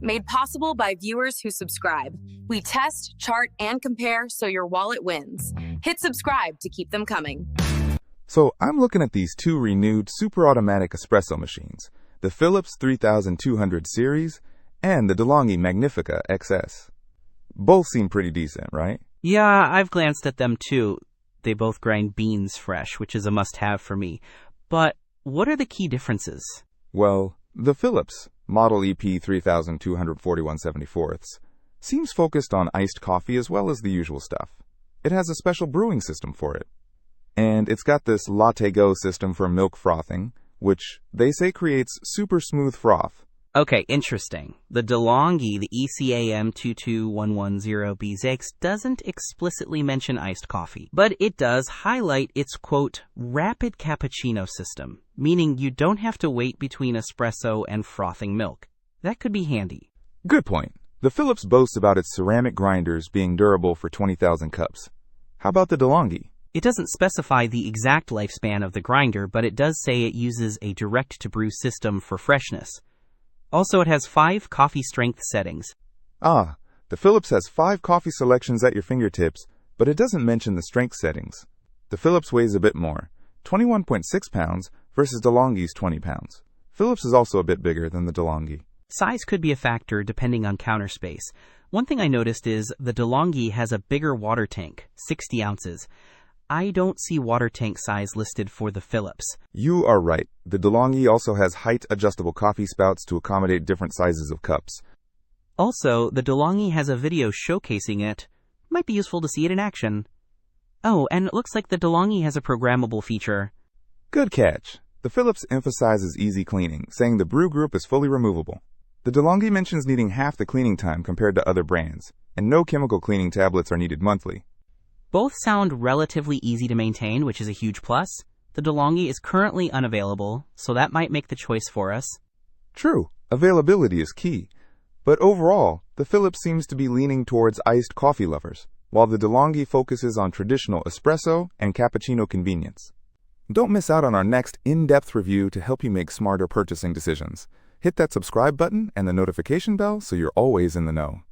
Made possible by viewers who subscribe. We test, chart, and compare so your wallet wins. Hit subscribe to keep them coming. So I'm looking at these two renewed super-automatic espresso machines, the Philips 3200 series and the De'Longhi Magnifica XS. Both seem pretty decent, right? Yeah, I've glanced at them too. They both grind beans fresh, which is a must-have for me. But what are the key differences? Well, the Philips Model EP 3241/74 seems focused on iced coffee as well as the usual stuff. It has a special brewing system for it. And it's got this LatteGo system for milk frothing, which they say creates super smooth froth. Okay, interesting. The De'Longhi, the ECAM22110B-X, doesn't explicitly mention iced coffee, but it does highlight its, quote, rapid cappuccino system, meaning you don't have to wait between espresso and frothing milk. That could be handy. Good point. The Philips boasts about its ceramic grinders being durable for 20,000 cups. How about the De'Longhi? It doesn't specify the exact lifespan of the grinder, but it does say it uses a direct-to-brew system for freshness. Also, it has 5 coffee strength settings. Ah, the Philips has 5 coffee selections at your fingertips, but it doesn't mention the strength settings. The Philips weighs a bit more, 21.6 pounds versus De'Longhi's 20 pounds. Philips is also a bit bigger than the De'Longhi. Size could be a factor depending on counter space. One thing I noticed is the De'Longhi has a bigger water tank, 60 ounces. I don't see water tank size listed for the Philips. You are right. The De'Longhi also has height-adjustable coffee spouts to accommodate different sizes of cups. Also, the De'Longhi has a video showcasing it. Might be useful to see it in action. Oh, and it looks like the De'Longhi has a programmable feature. Good catch. The Philips emphasizes easy cleaning, saying the brew group is fully removable. The De'Longhi mentions needing half the cleaning time compared to other brands, and no chemical cleaning tablets are needed monthly. Both sound relatively easy to maintain, which is a huge plus. The De'Longhi is currently unavailable, so that might make the choice for us. True, availability is key. But overall, the Philips seems to be leaning towards iced coffee lovers, while the De'Longhi focuses on traditional espresso and cappuccino convenience. Don't miss out on our next in-depth review to help you make smarter purchasing decisions. Hit that subscribe button and the notification bell so you're always in the know.